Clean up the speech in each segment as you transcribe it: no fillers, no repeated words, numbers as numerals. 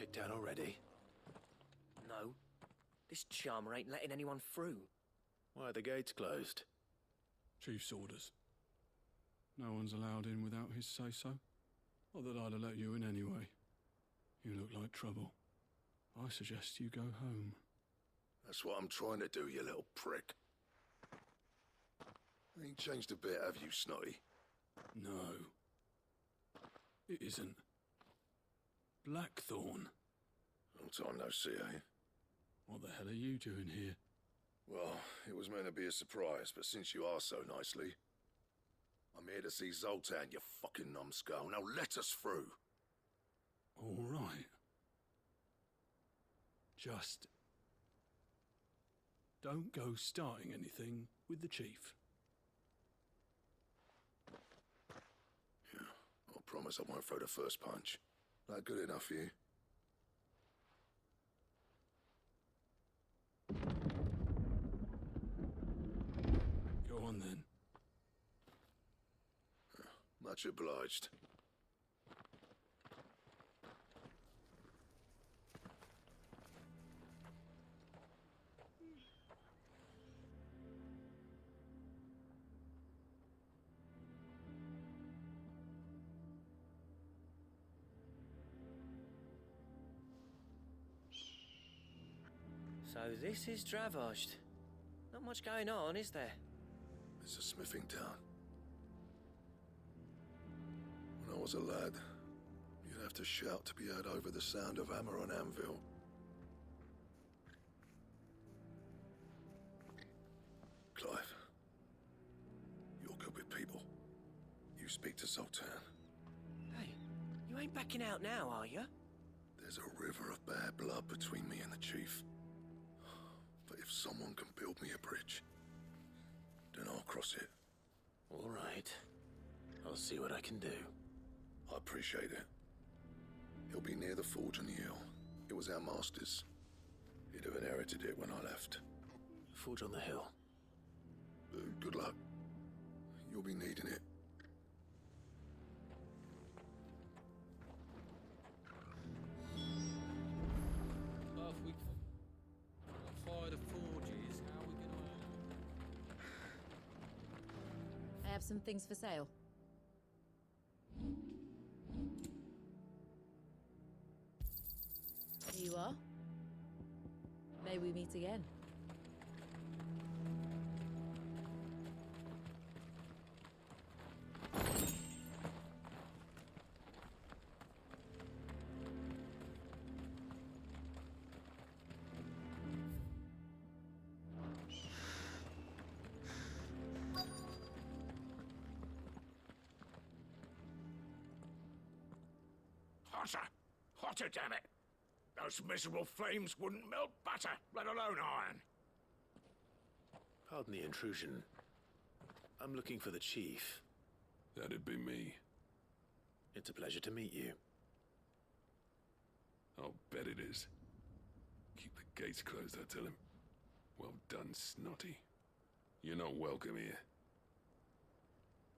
Kicked out already? No. This charmer ain't letting anyone through. Why are the gates closed? Chief's orders. No one's allowed in without his say-so. Not that I'd have let you in anyway. You look like trouble. I suggest you go home. That's what I'm trying to do, you little prick. Ain't changed a bit, have you, Snotty? No. It isn't. Blackthorn. Long time no see, eh? What the hell are you doing here? Well, it was meant to be a surprise, but since you asked so nicely, I'm here to see Zoltan, you fucking numbskull. Now let us through. All right. Just don't go starting anything with the chief. Yeah, I promise I won't throw the first punch. That good enough for you? Go on then. Much obliged. So this is Dravaged. Not much going on, is there? It's a smithing town. When I was a lad, you'd have to shout to be heard over the sound of hammer on anvil. Clive, you're good with people. You speak to Zoltan. Hey, you ain't backing out now, are you? There's a river of bad blood between me and the chief. But if someone can build me a bridge, then I'll cross it. All right. I'll see what I can do. I appreciate it. He'll be near the forge on the hill. It was our master's. He'd have inherited it when I left. Forge on the hill. Good luck. You'll be needing it. If we fire the forges, how are we gonna... I have some things for sale. Here you are. May we meet again. Hotter! Hotter, damn it! Those miserable flames wouldn't melt butter, let alone iron. Pardon the intrusion. I'm looking for the chief. That'd be me. It's a pleasure to meet you. I'll bet it is. Keep the gates closed, I tell him. Well done, Snotty. You're not welcome here.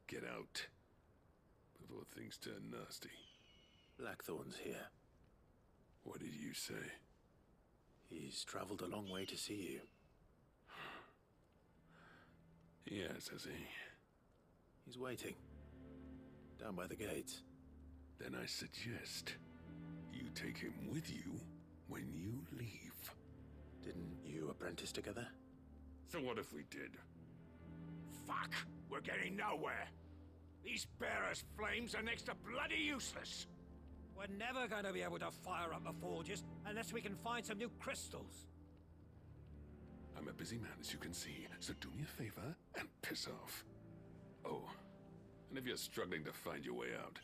Get out. Before things turn nasty. Blackthorn's here. What did you say? He's traveled a long way to see you. Yes, has he? He's waiting. Down by the gates. Then I suggest you take him with you when you leave. Didn't you apprentice together? So what if we did? Fuck! We're getting nowhere! These bearers' flames are next to bloody useless! We're never going to be able to fire up the forges unless we can find some new crystals. I'm a busy man, as you can see, so do me a favor and piss off. Oh, and if you're struggling to find your way out,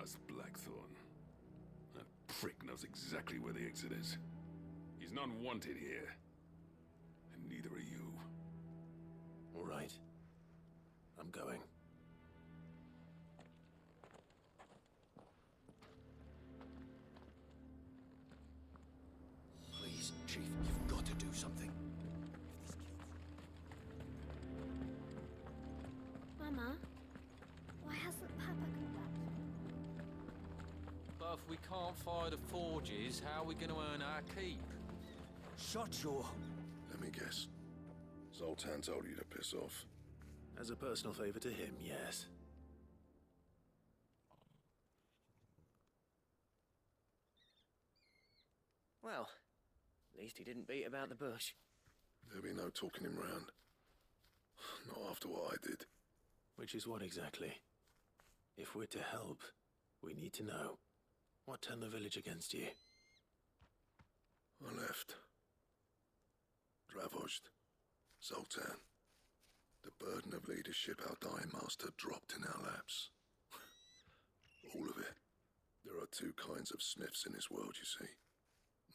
ask Blackthorn. That prick knows exactly where the exit is. He's not wanted here, and neither are you. All right. I'm going. Please, Chief, you've got to do something. Mama, why hasn't Papa come back? if we can't fire the forges, how are we going to earn our keep? Shut your... Let me guess. Zoltan told you to piss off. As a personal favor to him, yes. Well, at least he didn't beat about the bush. There'll be no talking him round. Not after what I did. Which is what exactly? If we're to help, we need to know. What turned the village against you? I left. Dravozd. Zoltan. The burden of leadership our dying master dropped in our laps. All of it. There are two kinds of smiths in this world, you see.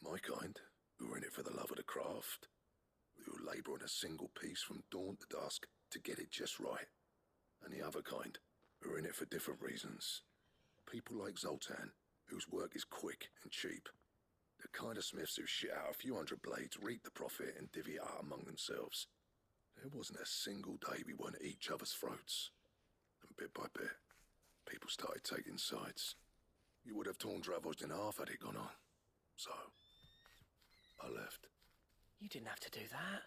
My kind, who are in it for the love of the craft, who labour on a single piece from dawn to dusk to get it just right. And the other kind, who are in it for different reasons. People like Zoltan, whose work is quick and cheap. The kind of smiths who shit out a few hundred blades, reap the profit, and divvy it out among themselves. There wasn't a single day we weren't at each other's throats. And bit by bit, people started taking sides. You would have torn Dravozd in half had it gone on. So, I left. You didn't have to do that.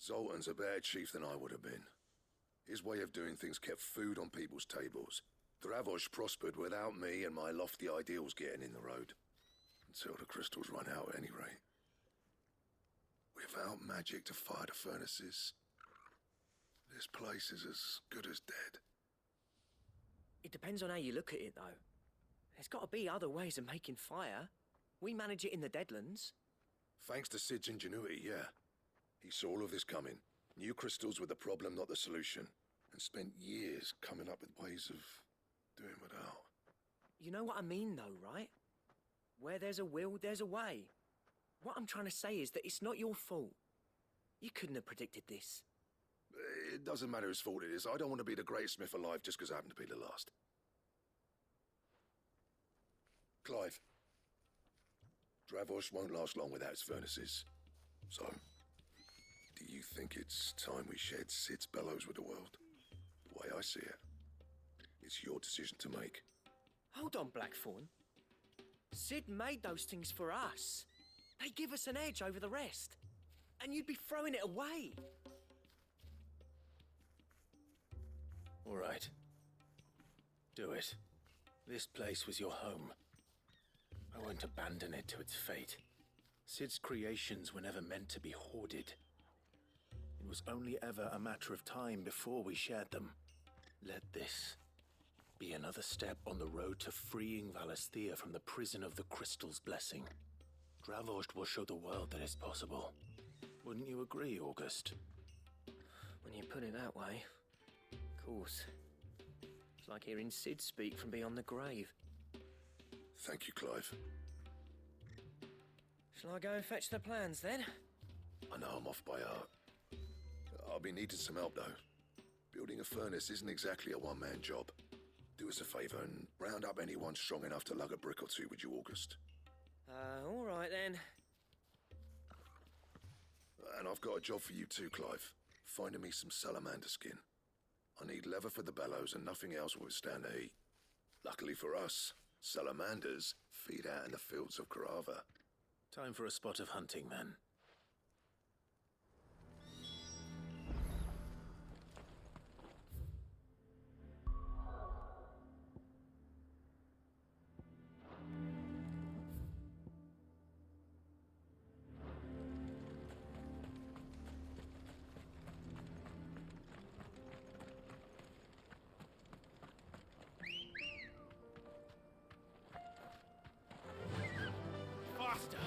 Zoltan's a better chief than I would have been. His way of doing things kept food on people's tables. Dravozd prospered without me and my lofty ideals getting in the road. Until the crystals run out at any rate. Without magic to fire the furnaces, this place is as good as dead. It depends on how you look at it, though. There's got to be other ways of making fire. We manage it in the Deadlands. Thanks to Sid's ingenuity, yeah. He saw all of this coming. Knew crystals were the problem, not the solution. And spent years coming up with ways of doing without. You know what I mean, though, right? Where there's a will, there's a way. What I'm trying to say is that it's not your fault. You couldn't have predicted this. It doesn't matter whose fault it is. I don't want to be the greatest smith alive just because I happen to be the last. Clive. Dravozd won't last long without its furnaces. So, do you think it's time we shared Sid's bellows with the world? The way I see it. It's your decision to make. Hold on, Blackthorn. Sid made those things for us. They give us an edge over the rest. And you'd be throwing it away. All right. Do it. This place was your home. I won't abandon it to its fate. Sid's creations were never meant to be hoarded. It was only ever a matter of time before we shared them. Let this be another step on the road to freeing Valisthea from the prison of the Crystal's blessing. Dravozd will show the world that it's possible. Wouldn't you agree, August? When you put it that way, of course. It's like hearing Sid speak from beyond the grave. Thank you, Clive. Shall I go and fetch the plans, then? I know I'm off by heart. I'll be needing some help, though. Building a furnace isn't exactly a one-man job. Do us a favour and round up anyone strong enough to lug a brick or two, would you, August? All right, then. And I've got a job for you too, Clive. Finding me some salamander skin. I need leather for the bellows and nothing else will withstand the heat. Luckily for us, salamanders feed out in the fields of Carava. Time for a spot of hunting, then. Faster!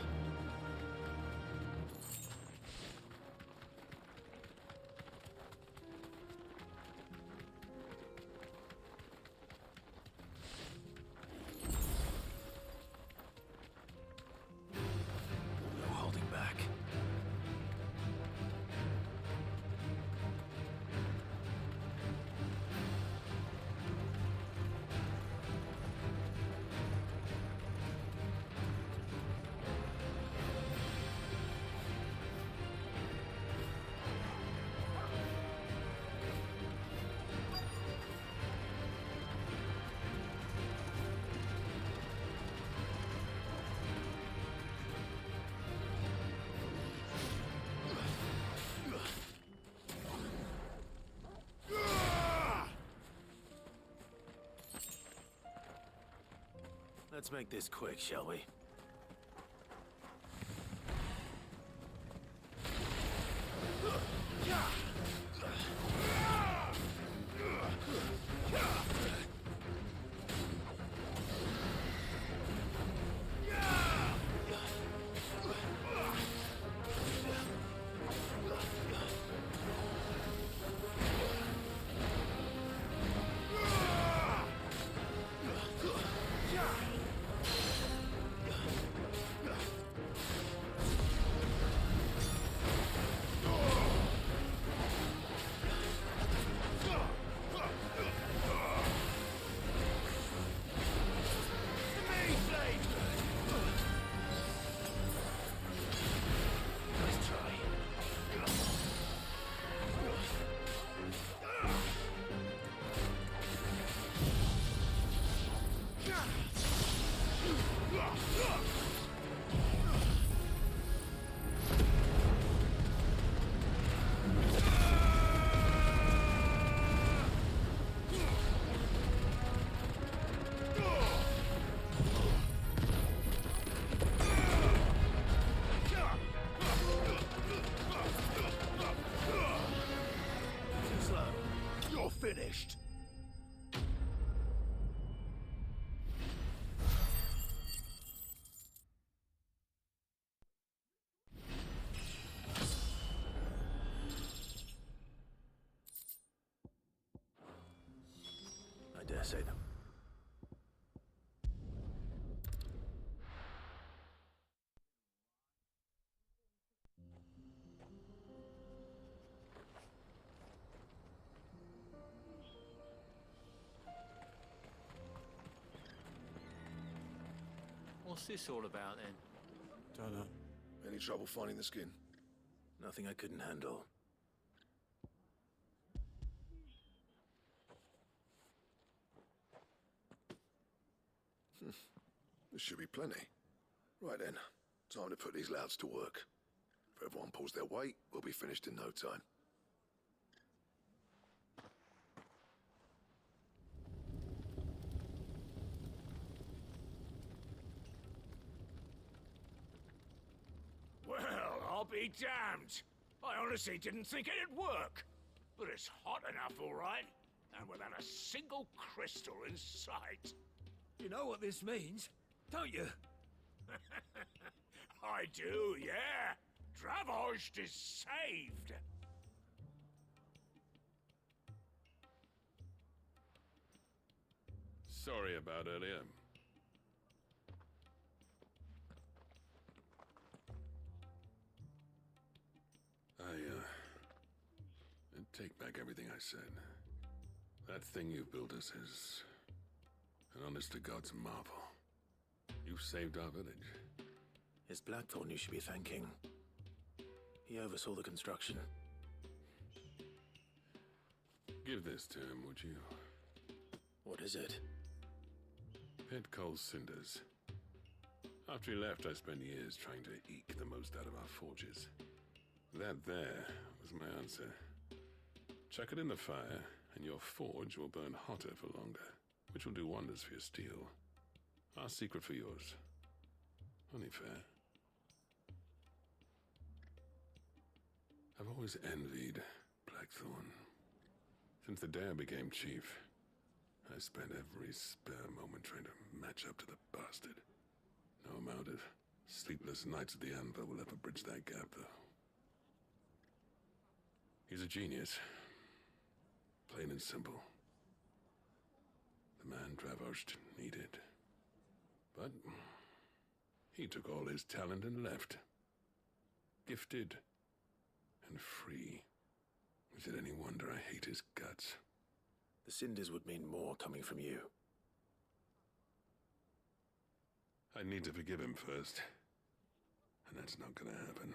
Let's make this quick, shall we? You're finished. I dare say them. What's this all about then? Don't know. Any trouble finding the skin? Nothing I couldn't handle. There should be plenty. Right then, time to put these louds to work. If everyone pulls their weight, we'll be finished in no time. Well, I'll be damned. I honestly didn't think it'd work. But it's hot enough, all right. And without a single crystal in sight. You know what this means, don't you? I do, yeah. Dravost is saved. Sorry about earlier. I take back everything I said. That thing you built us is an honest-to-God's marvel. You've saved our village. It's Blackthorn you should be thanking. He oversaw the construction. Give this to him, would you? What is it? Pit Coal's cinders. After he left, I spent years trying to eke the most out of our forges. That there was my answer. Chuck it in the fire, and your forge will burn hotter for longer, which will do wonders for your steel. Our secret for yours. Only fair. I've always envied Blackthorn. Since the day I became chief, I spent every spare moment trying to match up to the bastard. No amount of sleepless nights at the Anvil will ever bridge that gap, though. He's a genius. Plain and simple. The man Dravost needed. But he took all his talent and left. Gifted and free. Is it any wonder I hate his guts? The cinders would mean more coming from you. I need to forgive him first. And that's not gonna happen.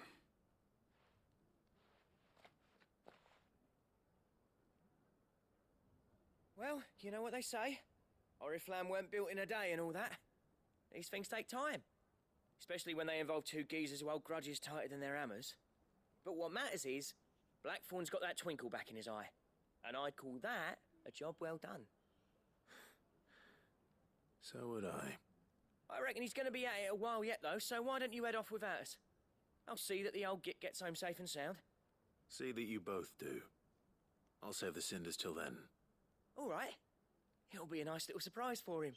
Well, you know what they say. Oriflamme weren't built in a day and all that. These things take time. Especially when they involve two geezers who hold grudges tighter than their hammers. But what matters is, Blackthorn's got that twinkle back in his eye. And I'd call that a job well done. So would I. I reckon he's going to be at it a while yet, though, so why don't you head off without us? I'll see that the old git gets home safe and sound. See that you both do. I'll save the cinders till then. All right. It'll be a nice little surprise for him.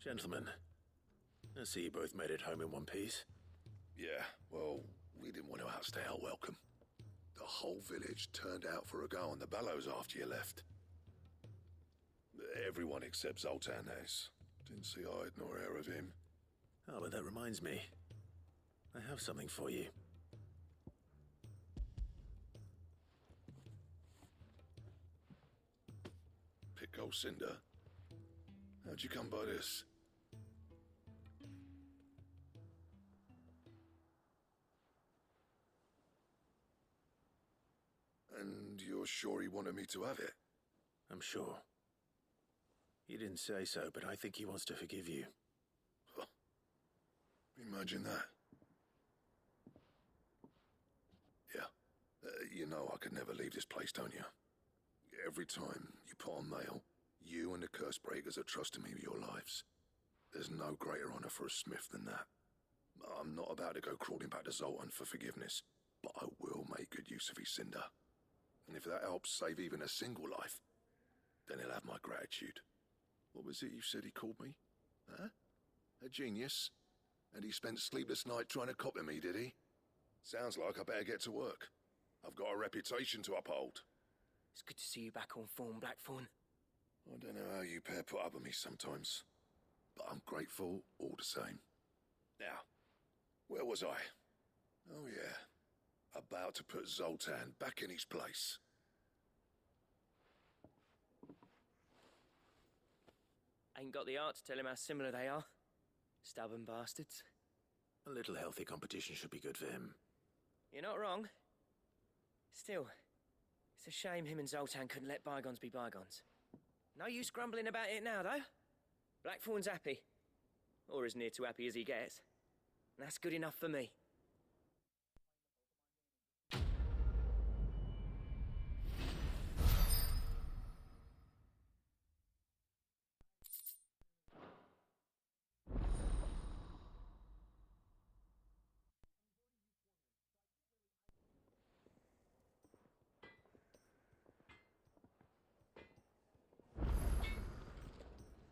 Gentlemen, I see you both made it home in one piece. Yeah, well, we didn't want to outstay our welcome. The whole village turned out for a go on the bellows after you left. Everyone except Zoltan has. Didn't see hide nor hair of him. Oh, but that reminds me. I have something for you. Pico Cinder? How'd you come by this? And you're sure he wanted me to have it? I'm sure. He didn't say so, but I think he wants to forgive you. Huh. Imagine that. Yeah. You know I could never leave this place, don't you? Every time you put on mail, you and the Cursebreakers are trusting me with your lives. There's no greater honor for a smith than that. I'm not about to go crawling back to Zoltan for forgiveness, but I will make good use of his cinder. And if that helps save even a single life, then he'll have my gratitude. What was it you said he called me? Huh? A genius? And he spent sleepless nights trying to copy me, did he? Sounds like I better get to work. I've got a reputation to uphold. It's good to see you back on form, Blackthorn. I don't know how you pair put up with me sometimes, but I'm grateful all the same. Now, where was I? Oh yeah, about to put Zoltan back in his place. Ain't got the art to tell him how similar they are. Stubborn bastards. A little healthy competition should be good for him. You're not wrong. Still, it's a shame him and Zoltan couldn't let bygones be bygones. No use grumbling about it now, though. Blackthorn's happy. Or as near to happy as he gets. And that's good enough for me.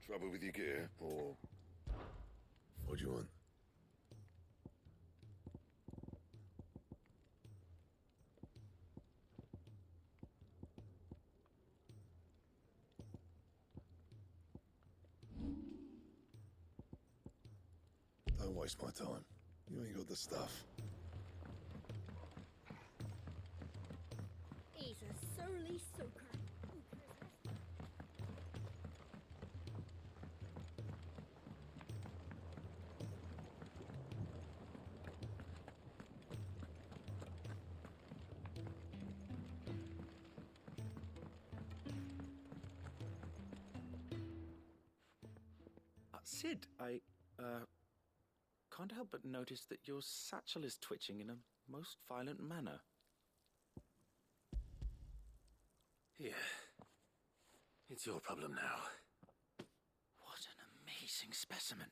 Trouble with your gear, or what do you want? Don't waste my time. You ain't got the stuff. He's a surly soaker. Sid, I can't help but notice that your satchel is twitching in a most violent manner. Here. It's your problem now. What an amazing specimen.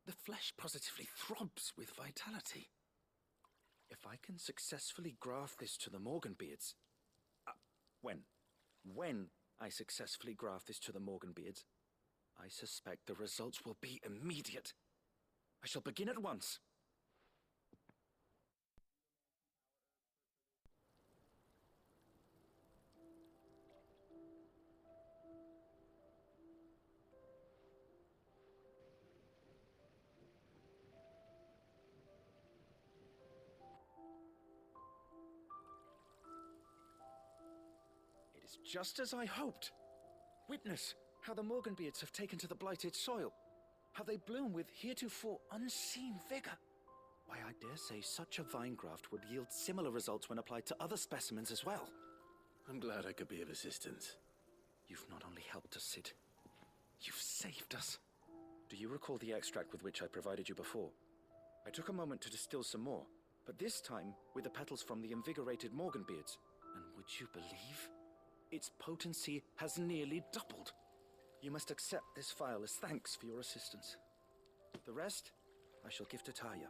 The flesh positively throbs with vitality. If I can successfully graft this to the Morganbeards... when I successfully graft this to the Morganbeards, I suspect the results will be immediate. I shall begin at once. It's just as I hoped. Witness how the Morganbeards have taken to the blighted soil. How they bloom with heretofore unseen vigor. Why, I dare say such a vine graft would yield similar results when applied to other specimens as well. I'm glad I could be of assistance. You've not only helped us, Cid, you've saved us. Do you recall the extract with which I provided you before? I took a moment to distill some more, but this time with the petals from the invigorated Morganbeards. And would you believe? Its potency has nearly doubled. You must accept this vial as thanks for your assistance. The rest, I shall give to Taya.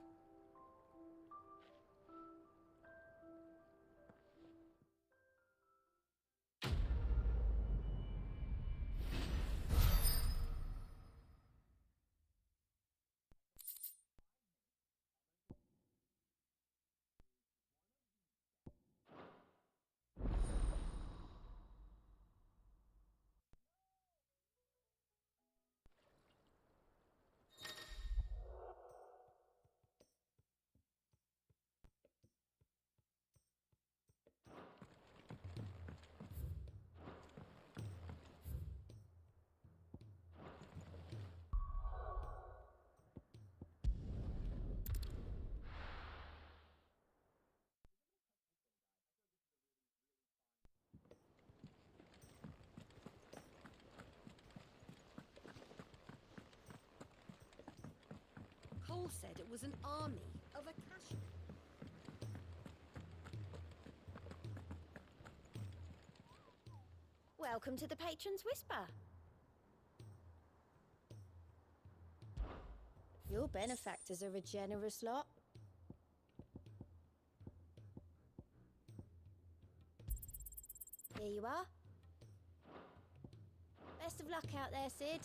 Cole said it was an army of Akasha. Welcome to the Patron's Whisper. Your benefactors are a generous lot. Here you are. Best of luck out there, Cid.